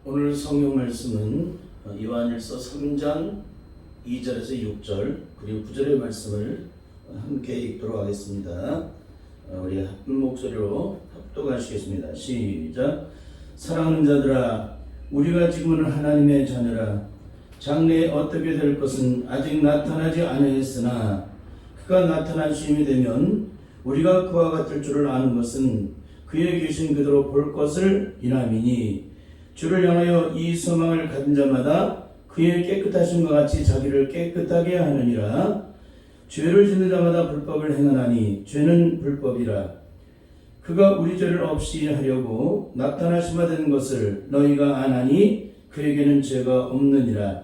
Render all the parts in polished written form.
오늘 성경 말씀은 요한일서 3장 2절에서 6절 그리고 9절의 말씀을 함께 읽도록 하겠습니다. 우리 한 목소리로 합독하시겠습니다. 시작. 사랑하는 자들아, 우리가 지금은 하나님의 자녀라. 장래에 어떻게 될 것은 아직 나타나지 아니하였으나 그가 나타난 시임이 되면 우리가 그와 같을 줄을 아는 것은 그의 계신 그대로 볼 것을 인함이니, 주를 향하여 이 소망을 가진 자마다 그의 깨끗하심과 같이 자기를 깨끗하게 하느니라. 죄를 짓는 자마다 불법을 행하나니 죄는 불법이라. 그가 우리 죄를 없이 하려고 나타나신 바 된 것을 너희가 아나니 그에게는 죄가 없느니라.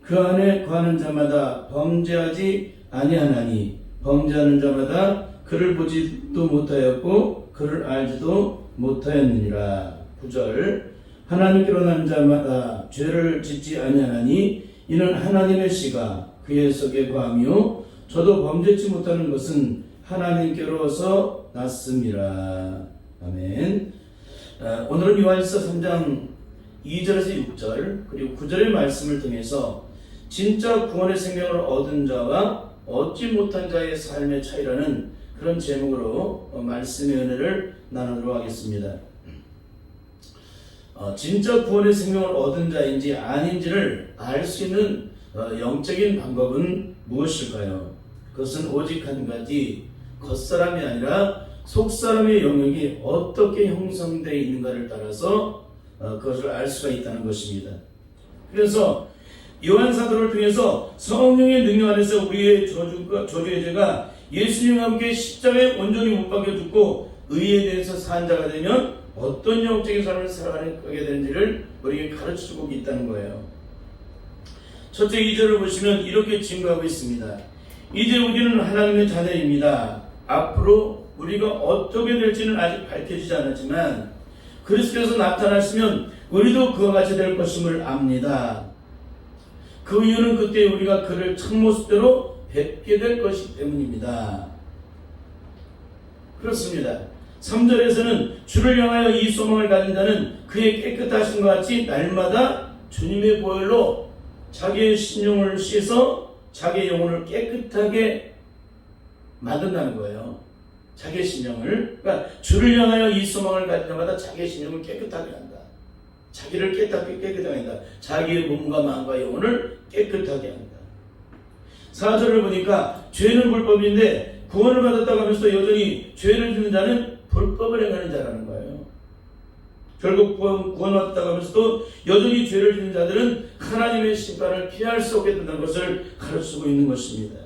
그 안에 거하는 자마다 범죄하지 아니하나니 범죄하는 자마다 그를 보지도 못하였고 그를 알지도 못하였느니라. 9절. 하나님께로 난 자마다 죄를 짓지 아니하나니 이는 하나님의 씨가 그의 속에 거하며 저도 범죄치 못하는 것은 하나님께로서 났음이라. 아멘. 오늘은 요한일서 3장 2절에서 6절 그리고 9절의 말씀을 통해서 진짜 구원의 생명을 얻은 자와 얻지 못한 자의 삶의 차이라는 그런 제목으로 말씀의 은혜를 나누도록 하겠습니다. 진짜 구원의 생명을 얻은 자인지 아닌지를 알 수 있는 영적인 방법은 무엇일까요? 그것은 오직 한 가지, 겉사람이 아니라 속사람의 영역이 어떻게 형성되어 있는가를 따라서 그것을 알 수가 있다는 것입니다. 그래서 요한 사도를 통해서 성령의 능력 안에서 우리의 저주의 죄가 예수님과 함께 십자가에 온전히 못 박혀 죽고 의에 대해서 산 자가 되면 어떤 영적인 삶을 살아가게 되는지를 우리에게 가르쳐주고 있다는 거예요. 첫째 2절을 보시면 이렇게 증거하고 있습니다. 이제 우리는 하나님의 자녀입니다. 앞으로 우리가 어떻게 될지는 아직 밝혀지지 않았지만 그리스도께서 나타나시면 우리도 그와 같이 될 것임을 압니다. 그 이유는 그때 우리가 그를 참모습대로 뵙게 될 것이기 때문입니다. 그렇습니다. 3절에서는 주를 향하여 이 소망을 가진 자는 그의 깨끗하심과 같이 날마다 주님의 보혈로 자기의 신령을 씻어 자기의 영혼을 깨끗하게 만든다는 거예요. 자기의 신령을, 그러니까 주를 향하여 이 소망을 가진 자마다 자기의 신령을 깨끗하게 한다. 자기를 깨끗하게 한다. 자기의 몸과 마음과 영혼을 깨끗하게 한다. 4절을 보니까 죄는 불법인데 구원을 받았다고 하면서도 여전히 죄를 짓는 자는 불법을 행하는 자라는 거예요. 결국 구원받았다고 하면서도 여전히 죄를 짓는 자들은 하나님의 심판을 피할 수 없게 된다는 것을 가르치고 있는 것입니다.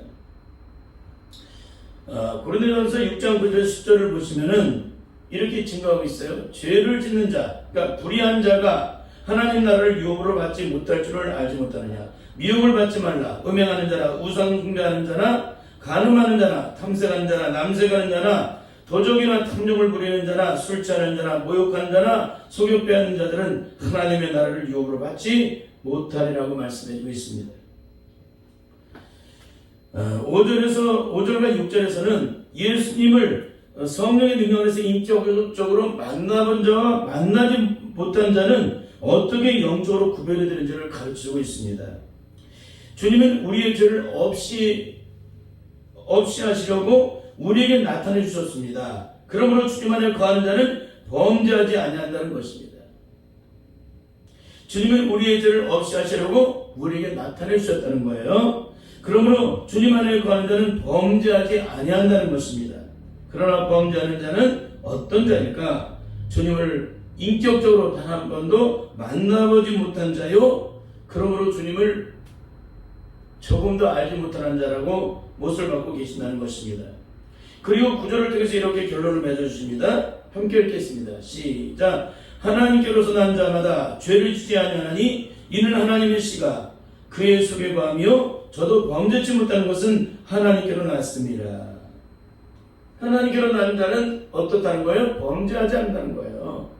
고린도전서 6장 9절 10절을 보시면은 이렇게 증거하고 있어요. 죄를 짓는 자, 그러니까 불의한 자가 하나님 나라를 유업으로 받지 못할 줄을 알지 못하느냐. 미움을 받지 말라. 음행하는 자나 우상 숭배하는 자나 간음하는 자나 탐색하는 자나 남색하는 자나 도적이나 탐욕을 부리는 자나 술 취하는 자나 모욕하는 자나 속여 빼앗는 자들은 하나님의 나라를 유업으로 받지 못하리라고 말씀해주고 있습니다. 5절과 6절에서는 예수님을 성령의 능력에서 인격적으로 만나본 자와 만나지 못한 자는 어떻게 영적으로 구별해야 되는지를 가르치고 있습니다. 주님은 우리의 죄를 없이 하시려고 우리에게 나타내 주셨습니다. 그러므로 주님 안에 거하는 자는 범죄하지 아니한다는 것입니다. 주님은 우리의 죄를 없이 하시려고 우리에게 나타내 주셨다는 거예요. 그러므로 주님 안에 거하는 자는 범죄하지 아니한다는 것입니다. 그러나 범죄하는 자는 어떤 자일까? 주님을 인격적으로 단 한 번도 만나보지 못한 자요, 그러므로 주님을 조금도 알지 못하는 자라고 못을 받고 계신다는 것입니다. 그리고 9절을 통해서 이렇게 결론을 맺어주십니다. 함께 읽겠습니다. 시작. 하나님께로서 난 자마다 죄를 짓지 아니하나니 이는 하나님의 씨가 그의 속에 거하며 저도 범죄치 못하는 것은 하나님께로 났습니다. 하나님께로 난 자는 어떻다는 거예요? 범죄하지 않는다는 거예요.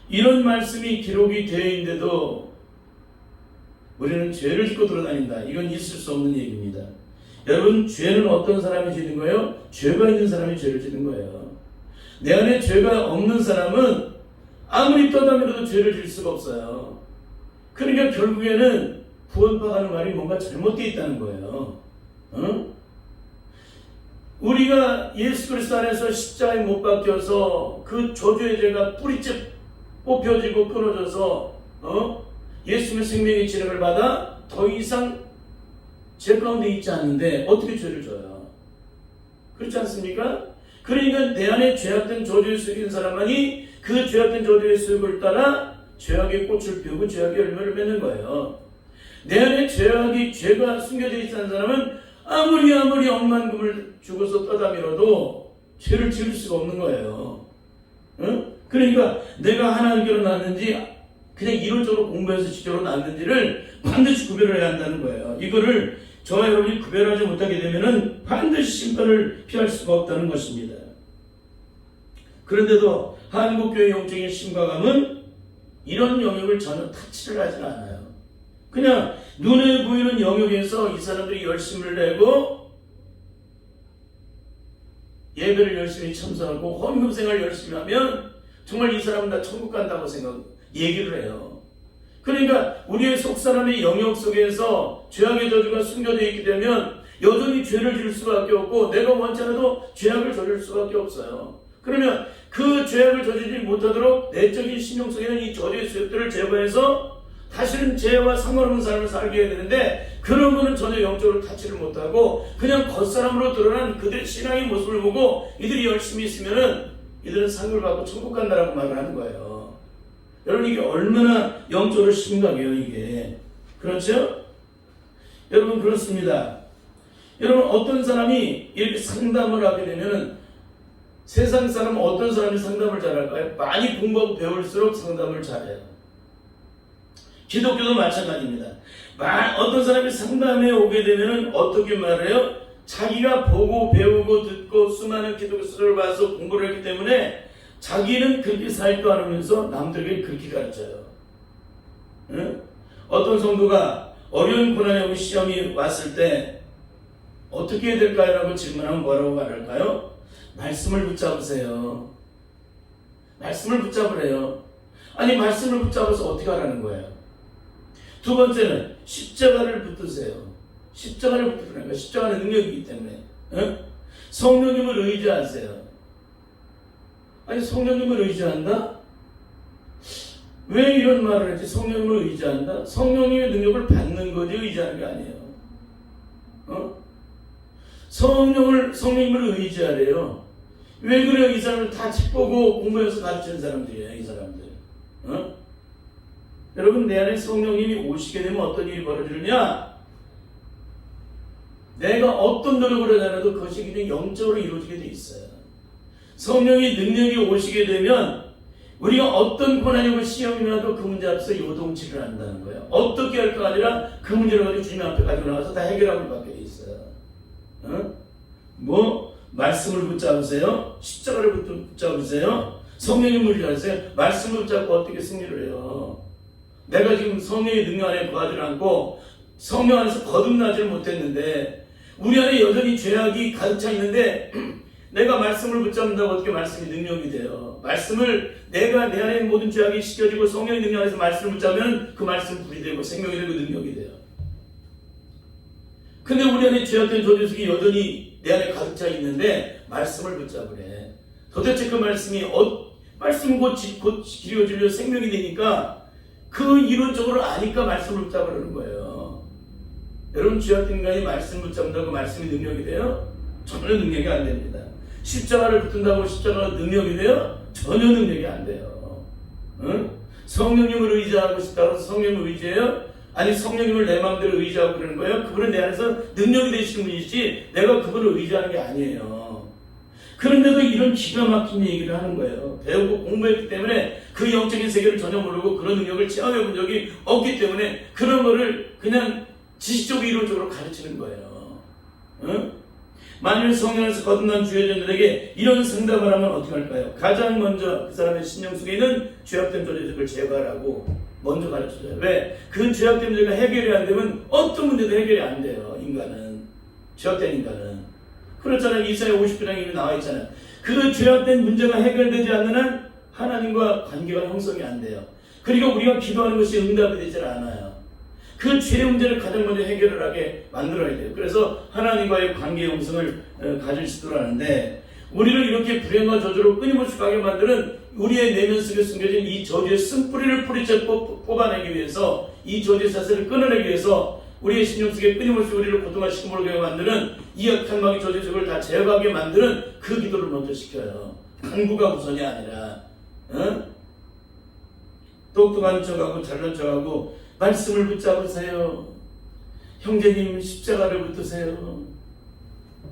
이런 말씀이 기록이 되어 있는데도 우리는 죄를 짓고 돌아다닌다. 이건 있을 수 없는 얘기입니다. 여러분, 죄는 어떤 사람이 짓는 거예요? 죄가 있는 사람이 죄를 짓는 거예요. 내 안에 죄가 없는 사람은 아무리 떠다니려도 죄를 지을 수가 없어요. 그러니까 결국에는 구원파가 하는 말이 뭔가 잘못되어 있다는 거예요. 우리가 예수 그리스도 안에서 십자가에 못 박혀서 그 저주의 죄가 뿌리째 뽑혀지고 끊어져서 예수님의 생명의 진행을 받아 더 이상 죄 가운데 있지 않는데 어떻게 죄를 져요? 그렇지 않습니까? 그러니까 내 안에 죄악된 저주의 속인 사람만이 그 죄악된 저주의 속을 따라 죄악의 꽃을 피우고 죄악의 열매를 맺는 거예요. 내 안에 죄가 숨겨져 있는 사람은 아무리 억만 금을 주고서 떠다밀어도 죄를 지을 수가 없는 거예요. 그러니까 내가 하나님께로 났는지 그냥 이론적으로 공부해서 지적으로 났는지를 반드시 구별을 해야 한다는 거예요. 이거를 저와 여러분이 구별하지 못하게 되면은 반드시 심판을 피할 수가 없다는 것입니다. 그런데도 한국교회 영적인 심과감은 이런 영역을 전혀 타치를 하지 않아요. 그냥 눈에 보이는 영역에서 이 사람들이 열심을 내고 예배를 열심히 참석하고 헌금 생활 열심히 하면 정말 이 사람은 다 천국 간다고 얘기를 해요. 그러니까 우리의 속사람의 영역 속에서 죄악의 저주가 숨겨져 있게 되면 여전히 죄를 지을 수밖에 없고 내가 원치 않아도 죄악을 저질 수밖에 없어요. 그러면 그 죄악을 저지르지 못하도록 내적인 신용 속에는 이 저주의 쇠들을 제거해서 다시는 죄와 상관없는 삶을 살게 해야 되는데 그런 거는 전혀 영적으로 타치를 못하고 그냥 겉사람으로 드러난 그들의 신앙의 모습을 보고 이들이 열심히 있으면은 이들은 상을 받고 천국 간다라고 말을 하는 거예요. 여러분 이게 얼마나 영적으로 심각해요 이게. 그렇죠? 여러분 그렇습니다. 여러분 어떤 사람이 이렇게 상담을 하게 되면은 세상 사람은 어떤 사람이 상담을 잘할까요? 많이 공부하고 배울수록 상담을 잘해요. 기독교도 마찬가지입니다. 어떤 사람이 상담에 오게 되면 어떻게 말해요? 자기가 보고 배우고 듣고 수많은 기독교서를 봐서 공부를 했기 때문에 자기는 그렇게 살도 않으면서 남들에게 그렇게 가르쳐요. 응? 어떤 성도가 어려운 고난이 오고 시험이 왔을 때 어떻게 해야 될까요? 라고 질문하면 뭐라고 말할까요? 말씀을 붙잡으세요. 말씀을 붙잡으래요. 아니 말씀을 붙잡아서 어떻게 하라는 거예요? 두 번째는 십자가를 붙드세요. 십자가를 붙드는 거예요. 십자가는 능력이기 때문에. 성령님을 의지하세요. 아니 성령님을 의지한다? 왜 이런 말을 했지? 성령님을 의지한다? 성령님의 능력을 받는 거지 의지하는 게 아니에요. 성령님을 의지하래요. 왜 그래요? 이 사람을 다 책 보고 공부해서 가르치는 사람들이에요. 이 사람들. 여러분 내 안에 성령님이 오시게 되면 어떤 일이 벌어지느냐? 내가 어떤 노력을 하더라도 그것이 그냥 영적으로 이루어지게 돼 있어요. 성령의 능력이 오시게 되면 우리가 어떤 고난이고 시험이 와도 그 문제 앞에서 요동치를 한다는 거예요. 어떻게 할까 아니라 그 문제를 가지고 주님 앞에 가지고 나가서 다 해결함을 받게 돼 있어요. 말씀을 붙잡으세요. 십자가를 붙잡으세요. 성령님을 의지하세요. 말씀을 붙잡고 어떻게 승리를 해요? 내가 지금 성령의 능력 안에 거하지 않고 성령 안에서 거듭나지를 못했는데 우리 안에 여전히 죄악이 가득 차 있는데 내가 말씀을 붙잡는다고 어떻게 말씀이 능력이 돼요? 말씀을 내가 내 안에 모든 죄악이 씻겨지고 성령의 능력 안에서 말씀을 붙잡으면 그 말씀 불이 되고 생명이 되고 능력이 돼요. 근데 우리 안에 죄악된 저주속이 여전히 내 안에 가득 차 있는데 말씀을 붙잡으래. 도대체 그 말씀이 말씀 곧 길이어 진리요 생명이 되니까 그 이론적으로 아니까 말씀을 붙잡으라는 거예요. 여러분 죄악된 인간이 말씀 붙잡는다고 말씀이 능력이 돼요? 전혀 능력이 안 됩니다. 십자가를 붙든다고 십자가가 능력이 돼요? 전혀 능력이 안 돼요. 성령님을 의지하고 싶다고 해서 성령님을 의지해요? 아니 성령님을 내 마음대로 의지하고 그러는 거예요? 그분은 내 안에서 능력이 되시는 분이지 내가 그분을 의지하는 게 아니에요. 그런데도 이런 기가 막힌 얘기를 하는 거예요. 배우고 공부했기 때문에 그 영적인 세계를 전혀 모르고 그런 능력을 체험해 본 적이 없기 때문에 그런 거를 그냥 지식적으로 이론적으로 가르치는 거예요. 만일 성령에서 거듭난 주여자들에게 이런 상담을 하면 어떻게 할까요? 가장 먼저 그 사람의 신령 속에 있는 죄악된 존재들을 제거하라고 먼저 가르쳐줘요. 왜? 그 죄악된 문제가 해결이 안 되면 어떤 문제도 해결이 안 돼요. 인간은. 죄악된 인간은. 그렇잖아요. 이사야 50장에 이미 나와 있잖아요. 그 죄악된 문제가 해결되지 않는 한 하나님과 관계가 형성이 안 돼요. 그리고 우리가 기도하는 것이 응답이 되질 않아요. 그 죄의 문제를 가장 먼저 해결을 하게 만들어야 돼요. 그래서 하나님과의 관계 형성을 가질 수 있도록 하는데, 우리를 이렇게 불행과 저주로 끊임없이 가게 만드는 우리의 내면 속에 숨겨진 이 저주의 쓴뿌리를 뿌리째 뽑아내기 위해서, 이 저주의 자세를 끊어내기 위해서 우리의 심령 속에 끊임없이 우리를 고통하시고 몰게 만드는 이 악한 마귀 저주의 속을 다 제거하게 만드는 그 기도를 먼저 시켜요. 간구가 우선이 아니라 똑똑한 척하고 잘난 척하고 말씀을 붙잡으세요. 형제님 십자가를 붙드세요.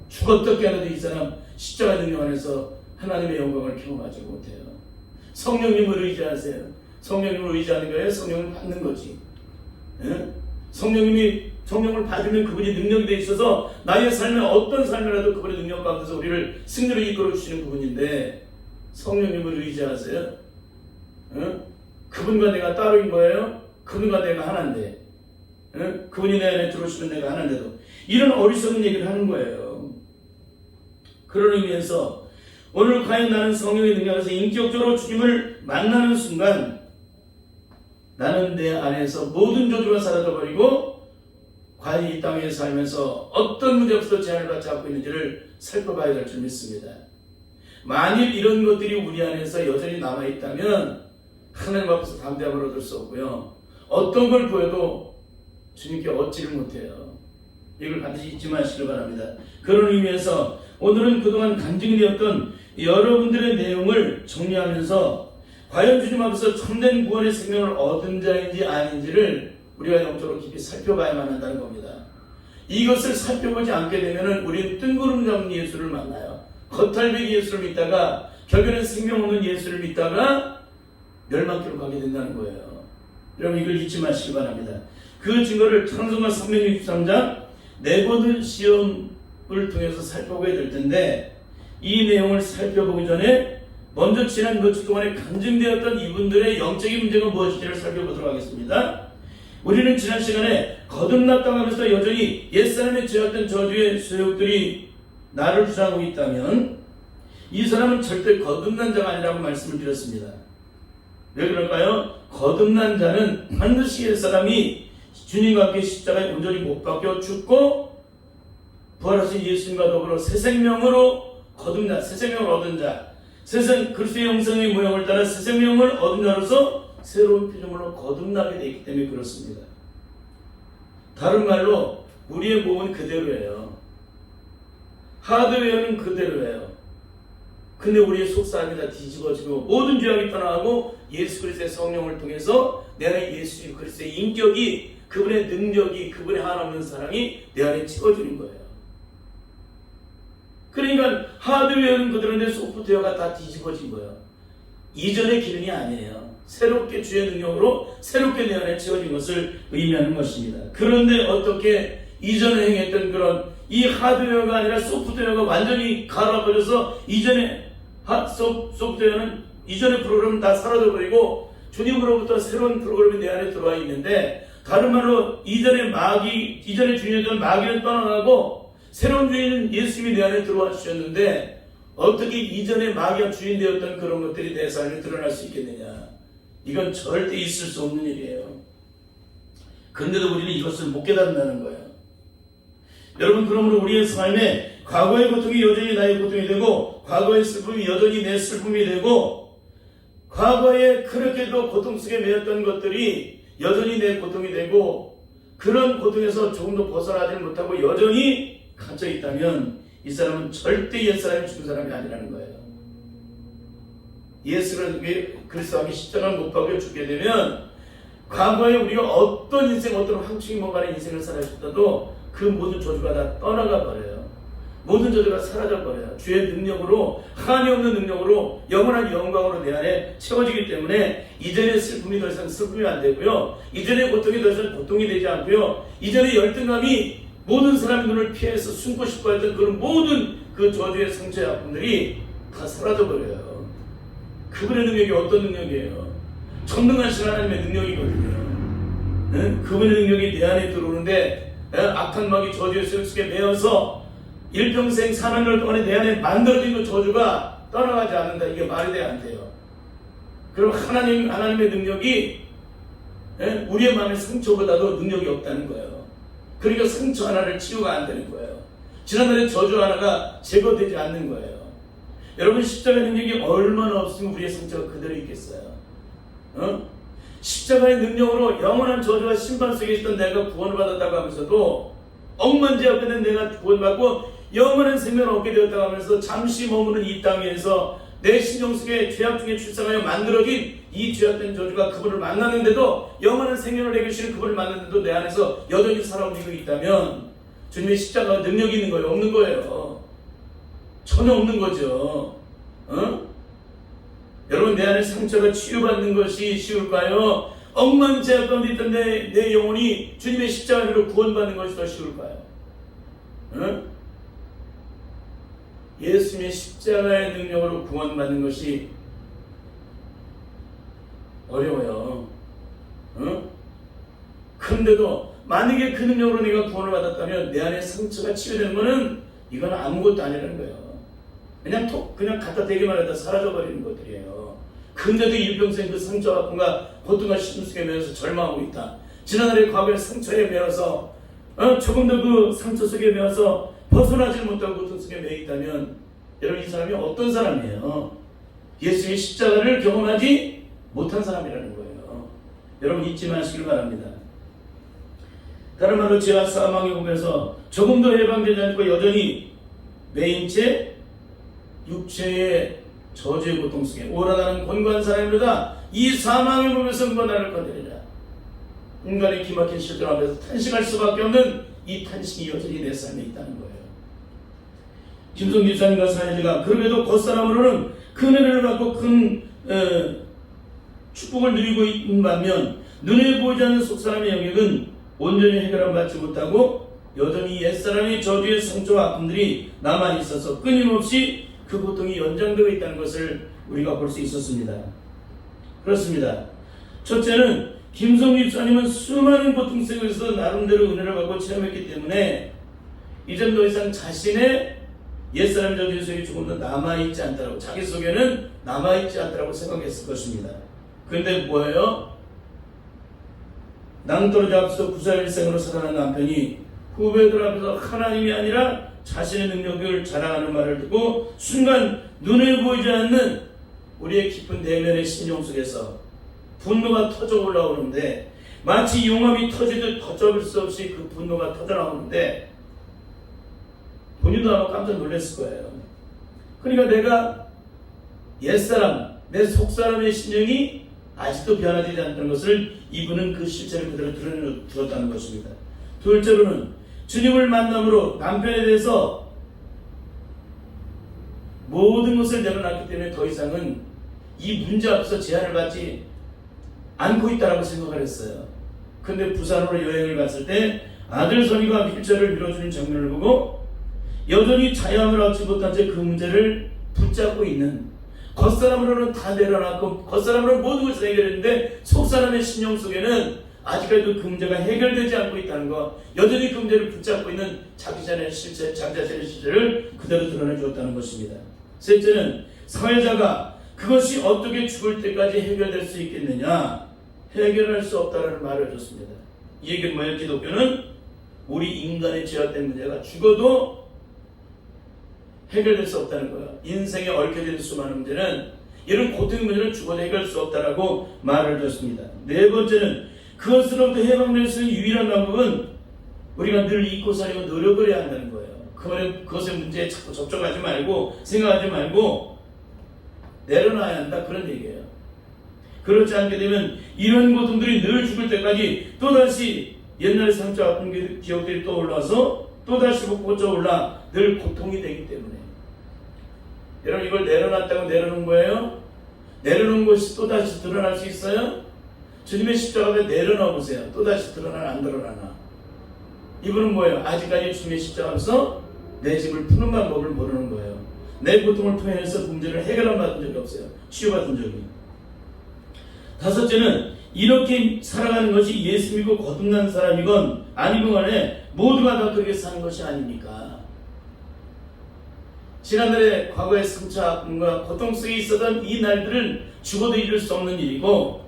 죽었다 깨어나도 이 사람 십자가 능력 안에서 하나님의 영광을 경험하지 못해요. 성령님을 의지하세요. 성령님을 의지하는 거예요. 성령을 받는 거지. 성령을 받으면 그분이 능력이 돼 있어서 나의 삶에 어떤 삶이라도 그분의 능력 가운데서 우리를 승리로 이끌어 주시는 부분인데, 성령님을 의지하세요. 그분과 내가 따로인 거예요. 그분과 내가 하나인데, 그분이 내 안에 들어오시면 내가 하나인데도 이런 어리석은 얘기를 하는 거예요. 그런 의미에서 오늘 과연 나는 성령의 능력에서 인격적으로 주님을 만나는 순간 나는 내 안에서 모든 저주가 사라져버리고 과연 이 땅에 살면서 어떤 문제 없어도 제한을 받지 않고 있는지를 살펴봐야 될 줄 믿습니다. 만일 이런 것들이 우리 안에서 여전히 남아있다면 하나님 앞에서 담대함을 얻을 수 없고요, 어떤 걸 보여도 주님께 얻지를 못해요. 이걸 반드시 잊지 마시길 바랍니다. 그런 의미에서 오늘은 그동안 간증이 되었던 여러분들의 내용을 정리하면서 과연 주님 앞에서 참된 구원의 생명을 얻은 자인지 아닌지를 우리가 영적으로 깊이 살펴봐야만 한다는 겁니다. 이것을 살펴보지 않게 되면 우리는 뜬구름 잡는 예수를 만나요. 겉핥기 예수를 믿다가 결국에는 생명 없는 예수를 믿다가 멸망길로 가게 된다는 거예요. 여러분, 이걸 잊지 마시기 바랍니다. 그 증거를 찬송가 363장 내보는 시험을 통해서 살펴보게 될 텐데, 이 내용을 살펴보기 전에 먼저 지난 몇 주 동안에 간증되었던 이분들의 영적인 문제가 무엇인지를 살펴보도록 하겠습니다. 우리는 지난 시간에 거듭났다면서 여전히 옛사람에 죄였던 저주의 세력들이 나를 주장하고 있다면 이 사람은 절대 거듭난 자가 아니라고 말씀을 드렸습니다. 왜 그럴까요? 거듭난 자는 반드시 옛사람이 주님과 함께 십자가에 온전히 못 박혀 죽고 부활하신 예수님과 더불어 새 생명으로 거듭난, 새 생명을 얻은 자, 그리스도의 형상의 모형을 따라 새 생명을 얻은 자로서 새로운 피조물로 거듭나게 되기 때문에 그렇습니다. 다른 말로 우리의 몸은 그대로예요. 하드웨어는 그대로예요. 근데 우리의 속사람이 다 뒤집어지고 모든 죄악이 떠나가고 예수 그리스도의 성령을 통해서 내 안에 예수 그리스도의 인격이, 그분의 능력이, 그분의 한없는 사랑이 내 안에 채워지는 거예요. 그러니까 하드웨어는 그대로인데 소프트웨어가 다 뒤집어진 거예요. 이전의 기능이 아니에요. 새롭게 주의 능력으로 새롭게 내 안에 채워진 것을 의미하는 것입니다. 그런데 어떻게 이전에 행했던 그런 이 하드웨어가 아니라 소프트웨어가 완전히 갈아버려서 이전에 소프트웨어는 이전의 프로그램은 다 사라져버리고 주님으로부터 새로운 프로그램이 내 안에 들어와 있는데, 다른 말로 이전에 주인이었던 마귀는 떠나가고 새로운 주인은 예수님이 내 안에 들어와 주셨는데, 어떻게 이전에 마귀가 주인 되었던 그런 것들이 내 삶에 드러날 수 있겠느냐? 이건 절대 있을 수 없는 일이에요. 그런데도 우리는 이것을 못 깨닫는다는 거예요. 여러분, 그러므로 우리의 삶에 과거의 고통이 여전히 나의 고통이 되고, 과거의 슬픔이 여전히 내 슬픔이 되고, 과거에 그렇게도 고통 속에 매였던 것들이 여전히 내 고통이 되고, 그런 고통에서 조금도 벗어나지 못하고 여전히 갇혀 있다면 이 사람은 절대 옛사람이 죽은 사람이 아니라는 거예요. 예수 그리스도와 십자가를 못 박여 죽게 되면 과거에 우리가 어떤 인생, 어떤 황충이 뭔가의 인생을 살아있어도 그 모든 저주가 다 떠나가 버려요. 모든 저주가 사라져 버려요. 주의 능력으로, 한이 없는 능력으로 영원한 영광으로 내 안에 채워지기 때문에 이전의 슬픔이 더 이상 슬픔이 안 되고요, 이전의 고통이 더 이상 고통이 되지 않고요, 이전의 열등감이 모든 사람의 눈을 피해서 숨고 싶어 했던 그런 모든 그 저주의 상처의 아픔들이 다 사라져 버려요. 그분의 능력이 어떤 능력이에요? 전능하신 하나님의 능력이거든요. 그분의 능력이 내 안에 들어오는데 악한 마귀 저주의 세력 속에 매여서 일평생 사는 날 동안에 내 안에 만들어진 그 저주가 떠나가지 않는다. 이게 말이 돼야 안 돼요. 그럼 하나님의 능력이 우리의 마음의 상처보다도 능력이 없다는 거예요. 그러니까 상처 하나를 치유가 안 되는 거예요. 지난날의 저주 하나가 제거되지 않는 거예요. 여러분, 십자가의 능력이 얼마나 없으면 우리의 상처가 그대로 있겠어요. 십자가의 능력으로 영원한 저주와 심판 속에 있던 내가 구원을 받았다고 하면서도 억만죄 앞에는 내가 구원받고 영원한 생명을 얻게 되었다고 하면서 잠시 머무는 이 땅에서 내 신령 속에 죄악 중에 출생하여 만들어진 이 죄악된 저주가 그분을 만났는데도, 영원한 생명을 내게 주시는 그분을 만났는데도 내 안에서 여전히 살아오고 있다면 주님의 십자가가 능력이 있는 거예요? 없는 거예요? 전혀 없는 거죠. 여러분, 내 안에 상처가 치유받는 것이 쉬울까요? 억만 죄악 가운데 있던 내 영혼이 주님의 십자가로 구원받는 것이 더 쉬울까요? 예수님의 십자가의 능력으로 구원받는 것이 어려워요. 그런데도 만약에 그 능력으로 내가 구원을 받았다면 내 안에 상처가 치유되는 것은 이건 아무것도 아니라는 거예요. 그냥 갖다 대기만 해도 사라져버리는 것들이에요. 근데도 일평생 그 상처와 아픔과 고통과 시름 속에 매여서 절망하고 있다. 지난날의 과거의 상처에 매여서 조금 더 그 상처 속에 매여서 벗어나지 못하고 고통 속에 매여 있다면, 여러분, 이 사람이 어떤 사람이에요? 예수의 십자가를 경험하지 못한 사람이라는 거예요. 여러분, 잊지 마시길 바랍니다. 다른 말로 죄와 사망의 몸에서 조금 더 해방되지 않고 여전히 매인 채 육체의 저주의 고통 속에 오라다는 곤고한 사람이로다. 이 사망의 몸에서 누가 나를 건드리랴. 인간의 기막힌 실존 앞에서 탄식할 수밖에 없는 이 탄식이 여전히 내 삶에 있다는 거예요. 김성기 집사님과 사회자가 그럼에도 겉사람으로는 큰 은혜를 받고 큰 축복을 누리고 있는 반면, 눈에 보이지 않는 속사람의 영역은 온전히 해결을 받지 못하고 여전히 옛사람의 저주의 상처와 아픔들이 남아있어서 끊임없이 그 고통이 연장되고 있다는 것을 우리가 볼 수 있었습니다. 그렇습니다. 첫째는 김성기 집사님은 수많은 고통 속에서 나름대로 은혜를 받고 체험했기 때문에 이젠 더 이상 자신의 옛사람 저주의 속에 조금 더 남아있지 않다라고, 자기 속에는 남아있지 않다라고 생각했을 것입니다. 그런데 뭐예요? 낭떠러지 앞서 구사일생으로 살아난 남편이 후배들 앞에서 하나님이 아니라 자신의 능력을 자랑하는 말을 듣고 순간 눈에 보이지 않는 우리의 깊은 내면의 심령 속에서 분노가 터져 올라오는데, 마치 용암이 터지듯 걷잡을 수 없이 그 분노가 터져 나오는데, 본인도 아마 깜짝 놀랐을 거예요. 그러니까 내가 옛사람, 내 속사람의 심령이 아직도 변화되지 않다는 것을 이분은 그 실체를 그대로 드러내었다는 것입니다. 둘째로는 주님을 만남으로 남편에 대해서 모든 것을 내려놨기 때문에 더 이상은 이 문제 앞에서 제한을 받지 않고 있다라고 생각을 했어요. 근데 부산으로 여행을 갔을 때 아들 선이가 휠체어를 밀어주는 장면을 보고 여전히 자유함을 얻지 못한 채 그 문제를 붙잡고 있는, 겉사람으로는 다 내려놨고 겉사람으로는 모든 것을 해결했는데 속사람의 심령 속에는 아직까지도 그 문제가 해결되지 않고 있다는 것, 여전히 그 문제를 붙잡고 있는 자기 자신의 실체를 그대로 드러내 주었다는 것입니다. 셋째는 사회자가 그것이 어떻게 죽을 때까지 해결될 수 있겠느냐, 해결할 수 없다는 말을 해줬습니다. 이 얘기는 뭐예요? 기독교는 우리 인간의 죄악된 문제가 죽어도 해결될 수 없다는 거예요. 인생에 얽혀진 수많은 문제는, 이런 고통의 문제는 죽어도 해결할 수 없다라고 말을 해줬습니다. 네 번째는 그것으로부터 해방될 수 있는 유일한 방법은 우리가 늘 잊고 살려고 노력을 해야 한다는 거예요. 그것의 문제에 자꾸 접촉하지 말고 생각하지 말고 내려놔야 한다, 그런 얘기예요. 그렇지 않게 되면 이런 고통들이 늘 죽을 때까지 또다시 옛날 상처 아픈 기억들이 떠올라서 또다시 솟구쳐 올라 늘 고통이 되기 때문에, 여러분, 이걸 내려놨다고 내려놓은 거예요? 내려놓은 것이 또다시 드러날 수 있어요? 주님의 십자가 앞에 내려놔 보세요. 또다시 드러나나 안 드러나나. 이분은 뭐예요? 아직까지 주님의 십자가 앞에서 내 집을 푸는 방법을 모르는 거예요. 내 고통을 표현해서 문제를 해결한 받은 적이 없어요. 치유받은 적이. 다섯째는 이렇게 살아가는 것이 예수 믿고 거듭난 사람이건 아니건 간에 모두가 다 그렇게 사는 것이 아닙니까? 지난날의 과거의 상처, 아픔과 고통 속에 있었던 이 날들은 죽어도 잊을 수 없는 일이고,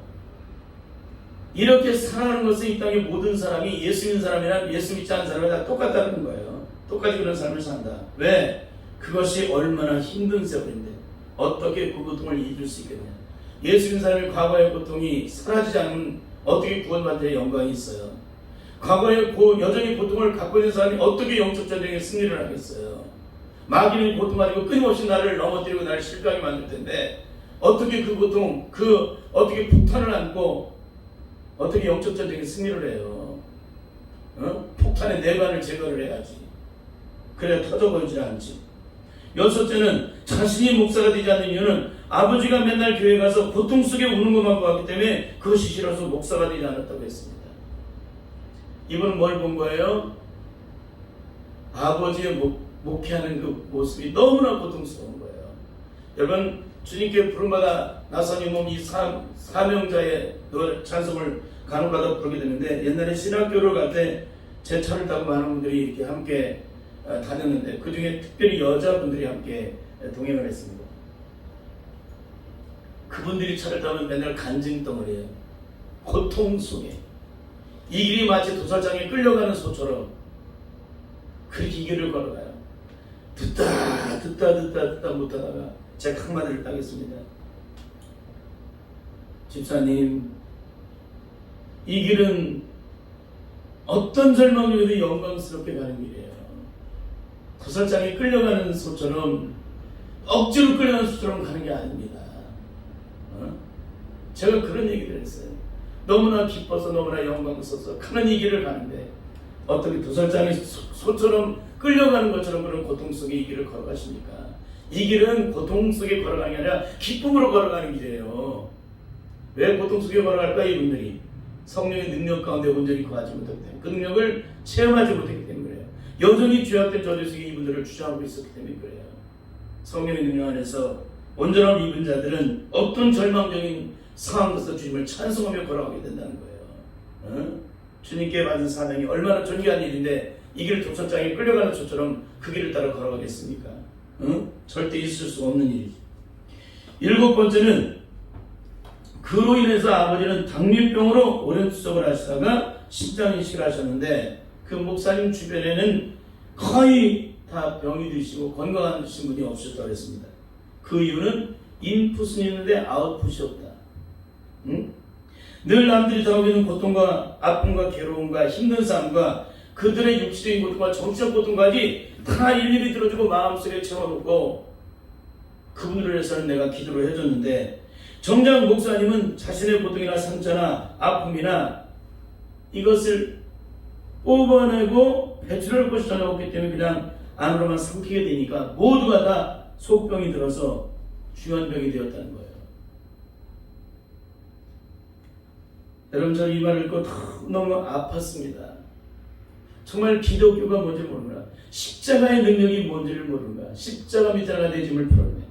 이렇게 살아가는 것은 이 땅의 모든 사람이 예수 믿는 사람이나 예수 믿지 않는 사람이 다 똑같다는 거예요. 똑같이 그런 삶을 산다. 왜? 그것이 얼마나 힘든 세월인데 어떻게 그 고통을 잊을 수 있겠냐. 예수 믿는 사람의 과거의 고통이 사라지지 않으면 어떻게 구원받을 영광이 있어요. 과거에 여전히 고통을 갖고 있는 사람이 어떻게 영적 전쟁에 승리를 하겠어요. 마귀는 고통 가지고 끊임없이 나를 넘어뜨리고 나를 실패하게 만들 텐데, 어떻게 그 고통, 어떻게 폭탄을 안고 어떻게 영적 전쟁에 승리를 해요. 폭탄의 내관을 제거를 해야지. 그래야 터져버리지 않지. 여섯째는 자신이 목사가 되지 않는 이유는 아버지가 맨날 교회 가서 고통 속에 우는 것만 보았기 때문에 그것이 싫어서 목사가 되지 않았다고 했습니다. 이분은 뭘 본 거예요? 아버지의 목회하는 그 모습이 너무나 고통스러운 거예요. 여러분, 주님께 부름받아 나선이 몸 이 사명자의 찬송을 간혹가다 부르게 되는데, 옛날에 신학교를 갈 때 제 차를 타고 많은 분들이 이렇게 함께 다녔는데, 그 중에 특별히 여자분들이 함께 동행을 했습니다. 그분들이 차를 타면 맨날 간증덩어리예요. 고통 속에 이 길이 마치 도살장에 끌려가는 소처럼 그렇게 이 길을 걸어가요. 듣다 못하다가 제가 한마디를 따겠습니다. 집사님, 이 길은 어떤 절망 중에도 영광스럽게 가는 길이에요. 도살장에 끌려가는 소처럼, 억지로 끌려가는 소처럼 가는 게 아닙니다. 제가 그런 얘기를 했어요. 너무나 기뻐서 너무나 영광스러워서 가는 이 길을 가는데 어떻게 도살장에 소처럼 끌려가는 것처럼 그런 고통 속에 이 길을 걸어가십니까? 이 길은 고통 속에 걸어가는 게 아니라 기쁨으로 걸어가는 길이에요. 왜 고통 속에 걸어갈까? 이분들이 성령의 능력 가운데 온전히 거하지 못하기 때문에, 그 능력을 체험하지 못했기 때문에 그래요. 여전히 죄악된 저주 속에 이분들을 주장하고 있었기 때문에 그래요. 성령의 능력 안에서 온전함을 입은 자들은 어떤 절망적인 상황 속에서 주님을 찬송하며 걸어가게 된다는 거예요. 주님께 받은 사명이 얼마나 존귀한 일인데 이 길을 도살장에 끌려가는 것처럼 그 길을 따라 걸어가겠습니까? 절대 있을 수 없는 일이지. 일곱 번째는, 그로 인해서 아버지는 당뇨병으로 오랜 투석을 하시다가 심장이식을 하셨는데, 그 목사님 주변에는 거의 다 병이 드시고 건강하신 분이 없으셨다고 했습니다. 그 이유는 인풋은 있는데 아웃풋이 없다. 늘 남들이 당하고 있는 고통과 아픔과 괴로움과 힘든 삶과 그들의 육체적인 고통과 정신적 고통까지 다 일일이 들어주고 마음속에 채워놓고 그분들을 위해서는 내가 기도를 해줬는데, 정작 목사님은 자신의 고통이나 상처나 아픔이나 이것을 뽑아내고 배출할 것이 전혀 없기 때문에 그냥 안으로만 삼키게 되니까 모두가 다 속병이 들어서 중한 병이 되었다는 거예요. 여러분, 저는 이 말을 듣고 너무 아팠습니다. 정말 기독교가 뭔지 모르나, 십자가의 능력이 뭔지를 모르나, 십자가 밑에 하나 내 짐을 풀었네.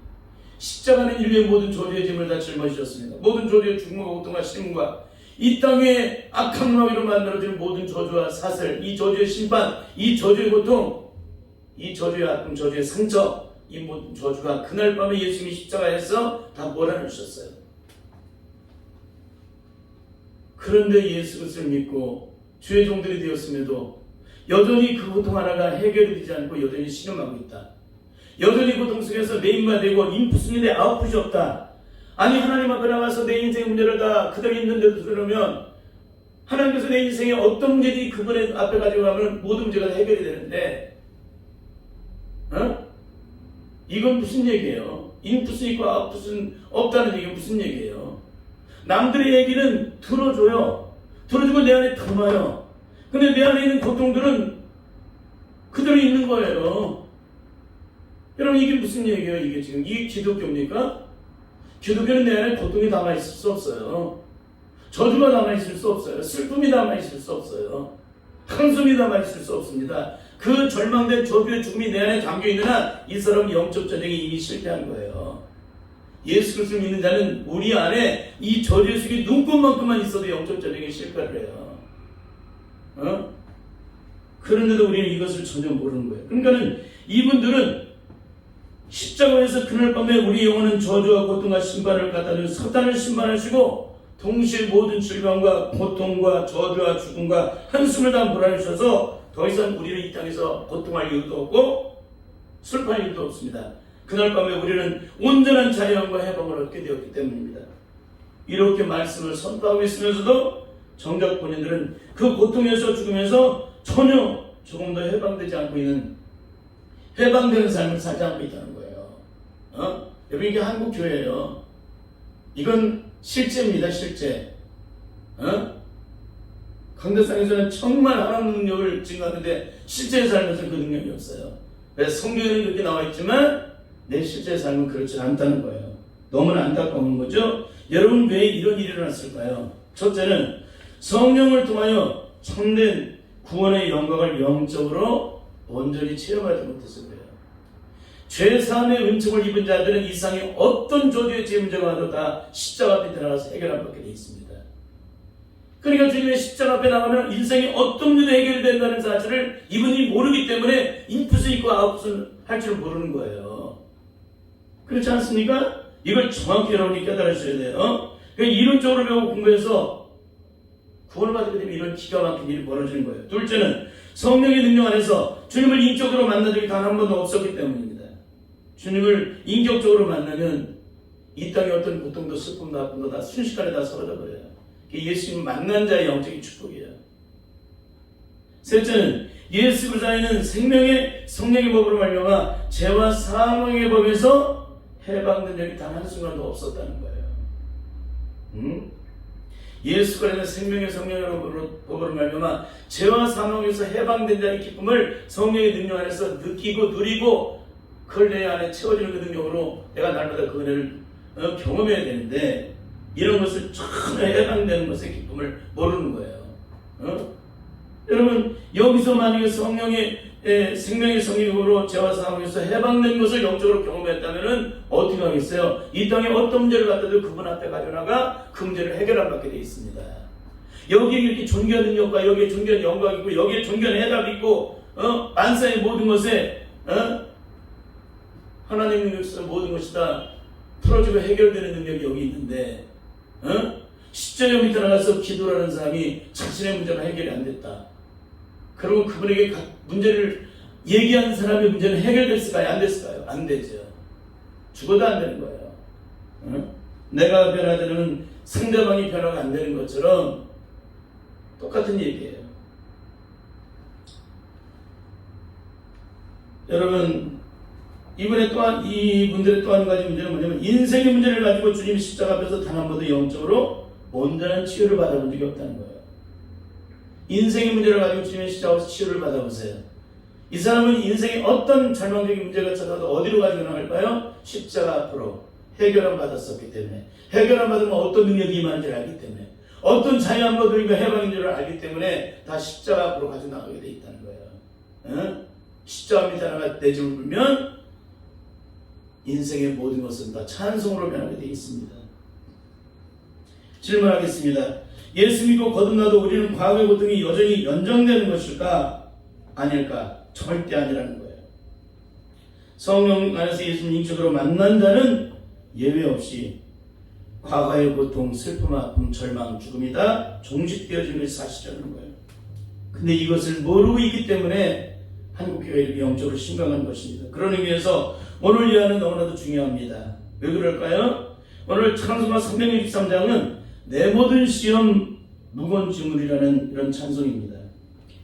십자가는 인류의 모든 저주의 짐을 다 짊어지셨습니다. 모든 저주의 죽음과 고통과 심과 이 땅의 악한 마귀로 만들어진 모든 저주와 사슬, 이 저주의 심판, 이 저주의 고통, 이 저주의 아픔, 저주의 상처, 이 모든 저주가 그날 밤에 예수님이 십자가에서 다 몰아내셨어요. 그런데 예수 그리스도를 믿고 주의 종들이 되었음에도 여전히 그 고통 하나가 해결이 되지 않고 여전히 신음하고 있다. 여전히 고통 속에서 내 입만 되고 인풋이 있는데 아웃풋이 없다. 아니, 하나님 앞에 나가서 내 인생의 문제를 다 그대로 있는데도 들으면 하나님께서 내 인생에 어떤 문제들이 그분의 앞에 가지고 가면 모든 문제가 해결이 되는데, 이건 무슨 얘기예요? 인풋은 있고 아웃풋은 없다는 얘기가 무슨 얘기예요? 남들의 얘기는 들어줘요. 들어주고 내 안에 담아요. 근데 내 안에 있는 고통들은 그대로 있는 거예요. 여러분, 이게 무슨 얘기예요? 이게 지금 이 기독교입니까? 기독교는 내 안에 고통이 남아있을 수 없어요. 저주가 남아있을 수 없어요. 슬픔이 남아있을 수 없어요. 한숨이 남아있을 수 없습니다. 그 절망된 저주의 죽음이 내 안에 담겨있는 한 이 사람은 영적 전쟁에 이미 실패한 거예요. 예수 그리스도를 믿는 자는 우리 안에 이 저주의 속이 눈꽃만큼만 있어도 영적 전쟁에 실패를 해요. 그런데도 우리는 이것을 전혀 모르는 거예요. 그러니까는 이분들은 십자가에서 그날 밤에 우리 영혼은 저주와 고통과 심판을 갖다 준 사탄을 심판하시고 동시에 모든 질병과 고통과 저주와 죽음과 한숨을 다 몰아내셔서 더 이상 우리는 이 땅에서 고통할 이유도 없고 슬퍼할 이유도 없습니다. 그날 밤에 우리는 온전한 자유함과 해방을 얻게 되었기 때문입니다. 이렇게 말씀을 선포하고 있으면서도 정작 본인들은 그 고통에서 죽으면서 전혀 조금도 해방되지 않고 있는 해방되는 삶을 살지 않고 있다는 거예요. 여러분 이게 한국 교회예요. 이건 실제입니다. 실제. 강대상에서는 정말 하나님 능력을 증거하는데 실제 삶에서는 그 능력이 없어요. 그래서 성경에는 그렇게 나와 있지만 내 실제 삶은 그렇지 않다는 거예요. 너무나 안타까운 거죠. 여러분 왜 이런 일이 일어났을까요? 첫째는 성령을 통하여 참된 구원의 영광을 영적으로 온전히 체험하지 못해서 그래요. 죄사함의 은총을 입은 자들은 이 세상에 어떤 조주의 죄 문제가 와도 다 십자가 앞에 나가서 해결 안 받게 되어 있습니다. 그러니까 주님의 십자가 앞에 나가면 인생이 어떤 문제도 해결된다는 사실을 이분이 모르기 때문에 인풋을 있고 아웃풋을 할 줄 모르는 거예요. 그렇지 않습니까? 이걸 정확히 여러분이 깨달으셔야 돼요. 그러니까 이론적으로 배우고 공부해서 구원을 받게 되면 이런 기가 막힌 일이 벌어지는 거예요. 둘째는 성령의 능력 안에서 주님을 인격적으로 만난 적이 단 한 번도 없었기 때문입니다. 주님을 인격적으로 만나면 이 땅의 어떤 고통도 슬픔도 아픔도 다 순식간에 다 사라져 버려요. 예수님 만난 자의 영적인 축복이에요. 셋째는 예수 그리스도 안에는 생명의 성령의 법으로 말미암아 죄와 사망의 법에서 해방된 적이 단 한순간도 없었다는 거예요. 예수 그리스도의 생명의 성령의 법으로 말미암아 죄와 사망에서 해방된 자의 기쁨을 성령의 능력 안에서 느끼고 누리고 그걸 내 안에 채워지는 그 능력으로 내가 날마다 그 은혜를 경험해야 되는데 이런 것을 전혀 해방되는 것의 기쁨을 모르는 거예요. 여러분 여기서 만약에 성령의 생명의 성령으로 죄와 사망에서 해방된 것을 영적으로 경험했다면 어떻게 하겠어요? 이 땅에 어떤 문제를 갖다도 그분 앞에 가져나가 그 문제를 해결 안 받게 되어 있습니다. 여기에 이렇게 존귀한 능력과 여기에 존귀한 영광이 있고 여기에 존귀한 해답이 있고 만사의 모든 것에 하나님 능력에서 모든 것이 다 풀어지고 해결되는 능력이 여기 있는데 십자가 밑에 나가서 기도하는 사람이 자신의 문제가 해결이 안 됐다. 그러면 그분에게 문제를 얘기하는 사람의 문제는 해결됐을까요? 안 됐을까요? 안 되죠. 죽어도 안 되는 거예요. 내가 변화되는 상대방이 변화가 안 되는 것처럼 똑같은 얘기예요. 여러분 이분들의 또 한 가지 문제는 뭐냐면 인생의 문제를 가지고 주님이 십자가 앞에서 단 한 번도 영적으로 온전한 치유를 받아본 적이 없다는 거예요. 인생의 문제를 가지고 주님의 십자가에서 치유를 받아보세요. 이 사람은 인생에 어떤 절망적인 문제가 찾아도 어디로 가지고 나갈까요? 십자가 앞으로 해결을 받았었기 때문에 해결을 받으면 어떤 능력이 임하는지를 알기 때문에 어떤 자유함과 누림과 해방인 줄을 알기 때문에 다 십자가 앞으로 가지고 나가게 돼 있다는 거예요. 십자가 밑에 하나가 내집을 불면 인생의 모든 것은 다 찬송으로 변하게 되어 있습니다. 질문하겠습니다. 예수 믿고 거듭나도 우리는 과거의 고통이 여전히 연장되는 것일까? 아닐까? 절대 아니라는 거예요. 성령 안에서 예수님 인격으로 만난 자는 예외 없이 과거의 고통, 슬픔, 아픔, 절망, 죽음이 다 종식되어지는 것이 사실이라는 거예요. 근데 이것을 모르고 있기 때문에 한국교회가 영적으로 심각한 것입니다. 그런 의미에서 오늘 이하는 너무나도 중요합니다. 왜 그럴까요? 오늘 찬송가 363장은 내 모든 시험 무거운 짐물이라는 이런 찬송입니다.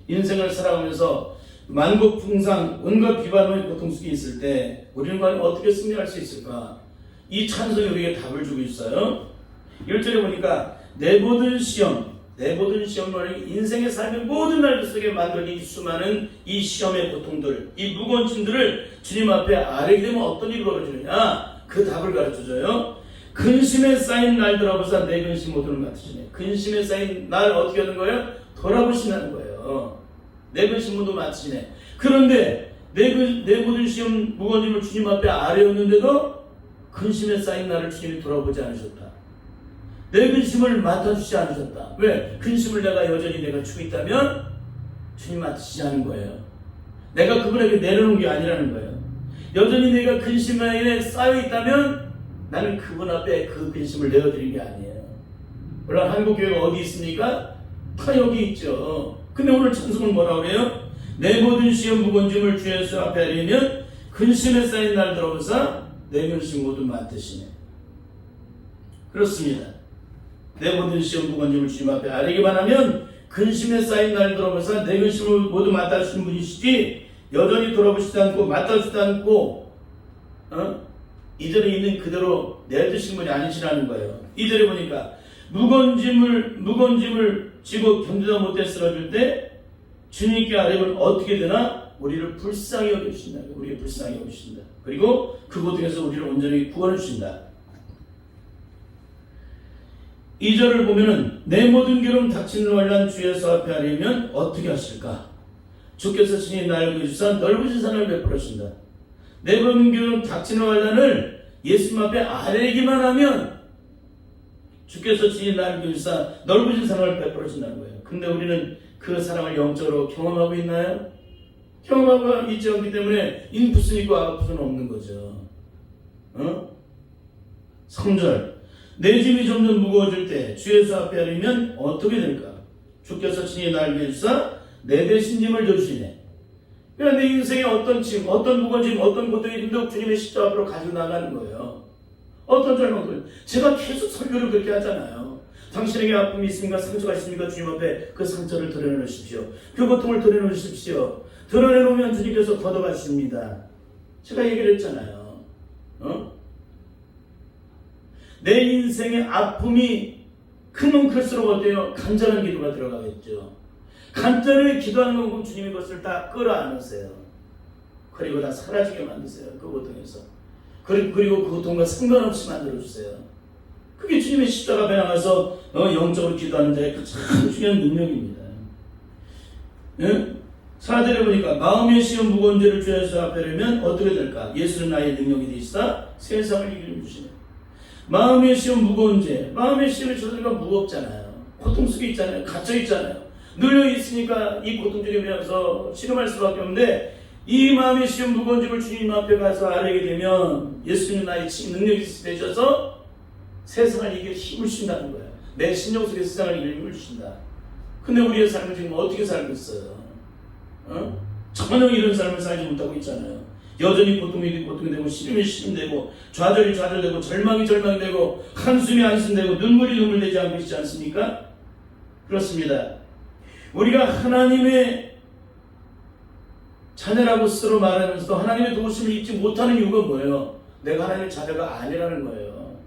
인생을 살아가면서 만국풍상 온갖 비반의 고통 속에 있을 때 우리는 과연 어떻게 승리할 수 있을까? 이 찬송이 우리에게 답을 주고 있어요. 1절에 보니까 내 모든 시험은 인생의 삶의 모든 날 속에 만들어진 이 수많은 이 시험의 고통들, 이 무거운 짐들을 주님 앞에 아뢰게 되면 어떤 일이 벌어지느냐? 그 답을 가르쳐줘요. 근심에 쌓인 날들 앞에서 내 근심 모두를 맡으시네. 근심에 쌓인 날 어떻게 하는 거예요? 돌아보신다는 거예요. 내 근심 모두 맡으시네. 그런데 내 모든 시험 무거운 짐을 주님 앞에 아뢰었는데도 근심에 쌓인 나를 주님이 돌아보지 않으셨다. 내 근심을 맡아주지 않으셨다. 왜? 근심을 내가 주고 있다면 주님 맡으시지 않은 거예요. 내가 그분에게 내려놓은 게 아니라는 거예요. 여전히 내가 근심에 쌓여 있다면 나는 그분 앞에 그 근심을 내어드린 게 아니에요. 물론 한국교회가 어디 있습니까? 다 여기 있죠. 근데 오늘 찬송은 뭐라 그래요? 내 모든 시험 무거운짐을 주 예수 앞에 하려면 근심에 쌓인 날 들어보사 내 근심 모두 맡으시네. 그렇습니다. 내 모든 시험 무거운짐을 주님 앞에 아뢰기만 하면 근심에 쌓인 날 들어보사 내 근심을 모두 맡아주시는 분이시지, 여전히 돌아보시지 않고 맡아주지도 않고 이전에 있는 그대로 내드신 분이 아니시라는 거예요. 이전에 보니까 무거운 짐을 지고 견디다 못해 쓰러질 때 주님께 아뢰면 어떻게 되나? 우리를 불쌍히 여기신다. 우리를 불쌍히 여기신다. 그리고 그 고통에서 우리를 온전히 구원해 주신다. 2절을 보면은 내 모든 괴로움 닥치는 환난 주 예수 앞에 하려면 어떻게 하실까? 주께서 친히 나를 구주사 넓으신 산을 베풀어 주신다. 내 모든 괴로움 닥치는 환난을 예수님 앞에 아뢰기만 하면 주께서 친히 나를 구주사 넓으신 사랑을 베풀어 준다는 거예요. 근데 우리는 그 사랑을 영적으로 경험하고 있나요? 경험하고 있지 않기 때문에 인풋은 있고 아웃풋은 없는 거죠. 3절 내 짐이 점점 무거워질 때 주 예수 앞에 하려면 어떻게 될까? 주께서 친히 나를 구주사 내 대신 짐을 져주시네. 그러니까 내 인생에 어떤 짐, 어떤 무거운 짐, 어떤 고통이 힘도 주님의 십자가 앞으로 가지고 나가는 거예요. 어떤 절망들. 제가 계속 설교를 그렇게 하잖아요. 당신에게 아픔이 있습니까? 상처가 있습니까? 주님 앞에 그 상처를 드러내놓으십시오. 그 고통을 드러내놓으십시오. 드러내놓으면 주님께서 걷어가십니다. 제가 얘기를 했잖아요. 내 인생의 아픔이 크면 클수록 어때요? 간절한 기도가 들어가겠죠. 간절히 기도하는 건 주님이 그것을 다 끌어안으세요. 그리고 다 사라지게 만드세요. 그 고통에서. 그리고 그 고통과 상관없이 만들어주세요. 그게 주님의 십자가 앞에 나가서 영적으로 기도하는 자의 가장 중요한 능력입니다. 4절에 보니까 마음의 시험 무거운 죄를 주 예수 앞에 하려면 어떻게 될까? 예수는 나의 능력이 되시다 세상을 이기려 주시네. 마음의 시험 무거운 죄. 마음의 시험이 저들과 무겁잖아요. 고통 속에 있잖아요. 갇혀 있잖아요. 눌려 있으니까 이 고통 중에 면서 실험할 수밖에 없는데, 이 마음의 시험 무거운 짐을 주님 앞에 가서 아뢰게 되면 예수님 나의 능력이 되셔서 세상을 이길 힘을 주신다는 거예요. 내 신령 속에 세상을 이길 힘을 주신다. 근데 우리의 삶을 지금 어떻게 살고 있어요? 전혀 이런 삶을 살지 못하고 있잖아요. 여전히 고통이 되고 시름이 시름되고 좌절이 좌절되고 절망이 절망되고 한숨이 한숨되고 눈물이 눈물되지 않고 있지 않습니까? 그렇습니다. 우리가 하나님의 자녀라고 스스로 말하면서도 하나님의 도우심을 잊지 못하는 이유가 뭐예요? 내가 하나님의 자녀가 아니라는 거예요.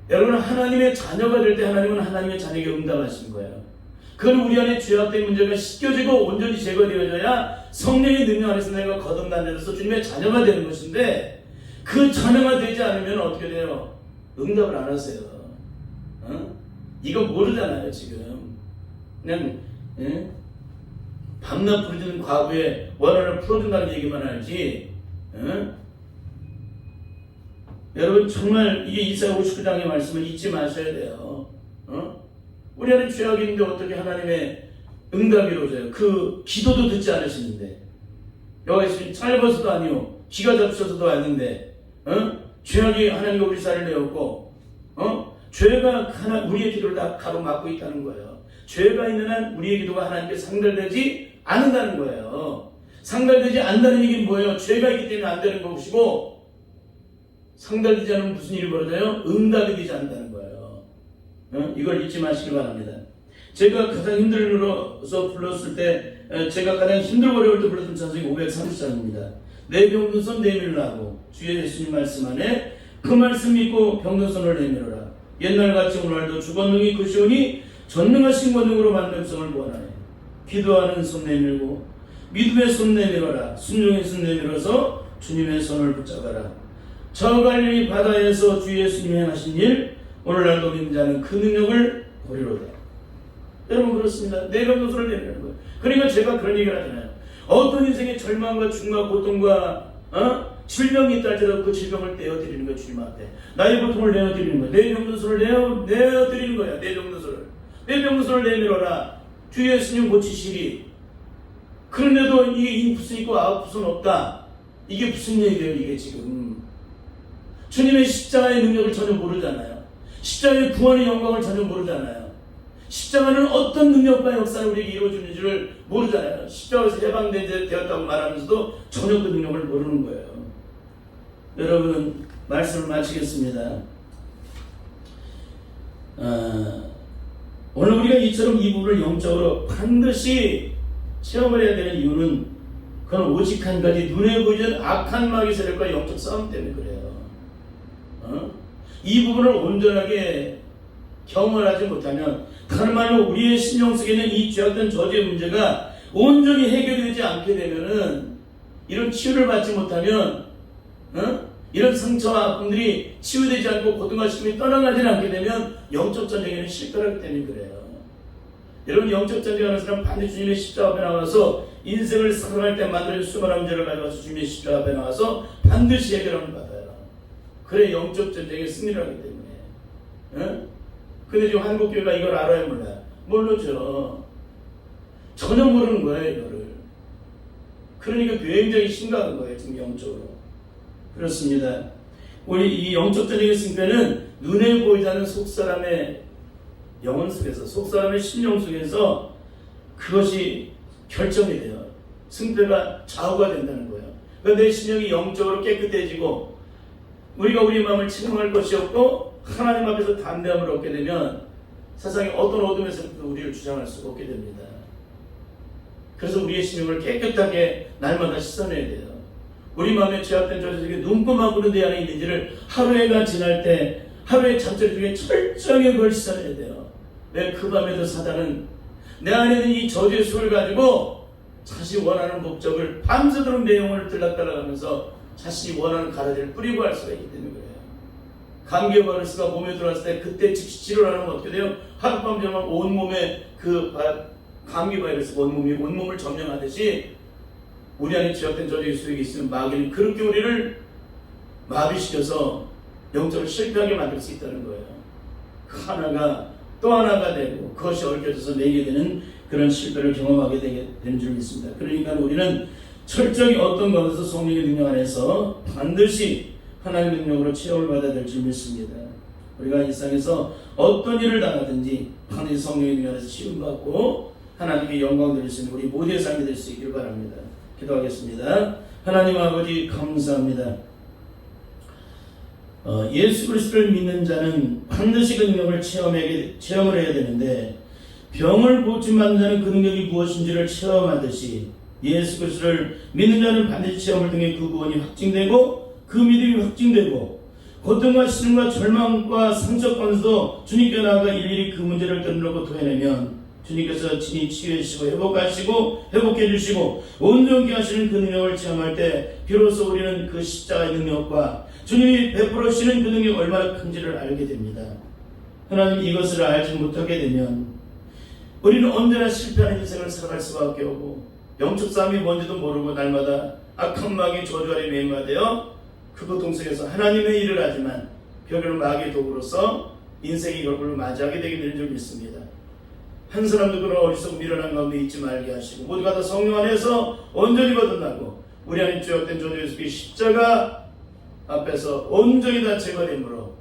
여러분, 하나님의 자녀가 될 때 하나님은 하나님의 자녀에게 응답하시는 거예요. 그건 우리 안에 죄악된 문제가 씻겨지고 온전히 제거되어져야 성령의 능력 안에서 내가 거듭나면서 주님의 자녀가 되는 것인데, 그 자녀가 되지 않으면 어떻게 돼요? 응답을 안 하세요. 이거 모르잖아요. 지금 그냥 밤낮 부르짖는 과부의 원한을 풀어준다는 얘기만 알지. 여러분, 정말 이게 이사야 59장의 말씀을 잊지 마셔야 돼요. 우리 안에 죄악이 있는데 어떻게 하나님의 응답이 이루어져요? 그 기도도 듣지 않으시는데, 여기 짧아서도 아니요, 기가 잡으셔서도 아닌데, 죄악이 하나님과 우리 사이를 내었고, 죄가 우리의 기도를 다 가로막고 있다는 거예요. 죄가 있는 한 우리의 기도가 하나님께 상달되지 않는다는 거예요. 상달되지 않는다는 얘기는 뭐예요? 죄가 있기 때문에 안 되는 것이고, 상달되지 않으면 무슨 일이 벌어져요? 응답이 되지 않는다는 거예요. 이걸 잊지 마시기 바랍니다. 제가 가장 힘들어서 불렀을 때, 제가 가장 힘들고 어려울 때 불렀던 찬송이 530장입니다. 내 병든 손 내밀라고 주의 예수님 말씀 안에 그 말씀 믿고 병든 손을 내밀어라. 옛날같이 오늘도 주권능이 크시오니 전능하신 권능으로 만든 백성을 구원하네. 기도하는 손 내밀고 믿음의 손 내밀어라. 순종의 손 내밀어서 주님의 손을 붙잡아라. 저 갈릴리 바다에서 주 예수님이 행하신 일, 오늘날도 믿는 자는 그 능력을 보리로다. 여러분, 그렇습니다. 내 병든 손을 내밀는 거예요. 그러니까 제가 그런 얘기를 하잖아요. 어떤 인생의 절망과 중과 고통과 질병이 있다 할지라도 그 질병을 떼어드리는 거예요. 주님 앞에 나의 고통을 내어드리는 거예요. 내 병든 손을 내어드리는 거예요. 내 병든 손을 내밀어라. 주 예수님 고치시리. 그런데도 이게 인풋은 있고 아웃풋은 없다. 이게 무슨 얘기예요 이게 지금. 주님의 십자가의 능력을 전혀 모르잖아요. 십자가의 구원의 영광을 전혀 모르잖아요. 십자가는 어떤 능력과 역사를 우리에게 이루어주는지를 모르잖아요. 십자가에서 해방되었다고 말하면서도 전혀 그 능력을 모르는 거예요. 여러분, 말씀을 마치겠습니다. 오늘 우리가 이처럼 이 부분을 영적으로 반드시 체험을 해야 되는 이유는 그건 오직 한 가지, 눈에 보이지 않는 악한 마귀 세력과 영적 싸움 때문에 그래요. 이 부분을 온전하게 경험하지 못하면, 다른 말로 우리의 심령 속에 있는 이 죄악된 저주의 문제가 온전히 해결되지 않게 되면은, 이런 치유를 받지 못하면, 이런 상처와 아픔들이 치유되지 않고 고통과 시름이 떠나가지 않게 되면 영적 전쟁에는 실패하기 때문에 그래요. 여러분, 영적 전쟁하는 사람 반드시 주님의 십자가 앞에 나와서 인생을 살아갈 때 만들어진 수많은 문제를 가져와서 주님의 십자가 앞에 나와서 반드시 해결함을 받아요. 그래 영적 전쟁에 승리를 하기 때문에. 근데 지금 한국교회가 이걸 알아요 몰라요? 모르죠. 전혀 모르는 거예요 이거를. 그러니까 굉장히 심각한 거예요 지금 영적으로. 그렇습니다. 우리 이 영적 전쟁의 승패는 눈에 보이지 않는 속사람의 영혼 속에서, 속사람의 심령 속에서 그것이 결정이 돼요. 승패가 좌우가 된다는 거예요. 그런데 내 심령이 영적으로 깨끗해지고 우리가 우리 마음을 체험할 것이 없고 하나님 앞에서 담대함을 얻게 되면 세상의 어떤 어둠에서부터 우리를 주장할 수가 없게 됩니다. 그래서 우리의 심령을 깨끗하게 날마다 씻어내야 돼요. 우리 마음에 죄악된 저주 중에 눈금하고는 내 안에 있는지를 하루해가 지날 때 하루의 잠자리 중에 철저하게 그걸 씻어내야 돼요. 왜? 그 밤에도 사단은 내 안에 있는 이 저주의 수를 가지고 자신이 원하는 목적을 밤새도록 내 영혼을 들락달락하면서 자신이 원하는 가라지를 뿌리고 할 수가 있기 때문에 그래요. 감기 바이러스가 몸에 들어왔을 때 그때 즉시 치료를 안 하면 어떻게 돼요? 하룻밤 자면 온몸에 그 감기 바이러스가 온몸을 점령하듯이 우리 안에 죄악된 저주의 수액이 있으면 마귀는 그렇게 우리를 마비시켜서 영적으로 실패하게 만들 수 있다는 거예요. 하나가 또 하나가 되고 그것이 얽혀져서 매게 되는 그런 실패를 경험하게 되는 줄 믿습니다. 그러니까 우리는 철저히 어떤 것에서 성령의 능력 안에서 반드시 하나님의 능력으로 체험을 받아야 될 줄 믿습니다. 우리가 일상에서 어떤 일을 당하든지 반드시 성령의 능력 안에서 치유받고 하나님께 영광 드릴 수 있는 우리 모두의 삶이 될 수 있기를 바랍니다. 기도하겠습니다. 하나님 아버지 감사합니다. 예수 그리스도를 믿는 자는 반드시 그 능력을 체험을 해야 되는데 병을 고침받는 자는 그 능력이 무엇인지를 체험하듯이 예수 그리스도를 믿는 자는 반드시 체험을 통해 그 구원이 확증되고 그 믿음이 확증되고 고통과 시름과 절망과 상처권에서 주님께 나아가 일일이 그 문제를 떠나고 토해내면 주님께서 친히 치유해주시고 회복해 주시고 온전케 하시는 그 능력을 체험할 때 비로소 우리는 그 십자가의 능력과 주님이 베풀어 주시는 그 능력이 얼마나 큰지를 알게 됩니다. 하나님, 이것을 알지 못하게 되면 우리는 언제나 실패하는 인생을 살아갈 수밖에 없고 영적 싸움이 뭔지도 모르고 날마다 악한 마귀의 저주 아래 매임하되어 그 고통 속에서 하나님의 일을 하지만 결국은 마귀의 도구로서 인생의 결국을 맞이하게 되게 되는 줄 믿습니다. 한 사람도 그런 어리석고 미련한 가운데 있지 말게 하시고 모두가 다 성령 안에서 온전히 거듭나고 우리 안에 죄악된 저주 예수의 십자가 앞에서 온전히 다 제거됨으로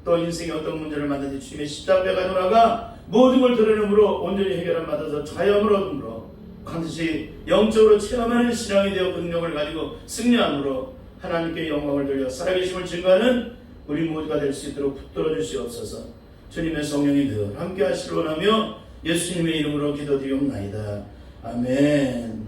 또 인생의 어떤 문제를 만든지 주님의 십자가 앞에 가져나가 모든 걸 드러내므로 온전히 해결함 받아서 자유함을 얻음으로 반드시 영적으로 체험하는 신앙이 되어 그 능력을 가지고 승리함으로 하나님께 영광을 돌려 살아계심을 증거하는 우리 모두가 될 수 있도록 붙들어 주시옵소서. 주님의 성령이 늘 함께 하시길 원하며 예수님의 이름으로 기도드리옵나이다. 아멘.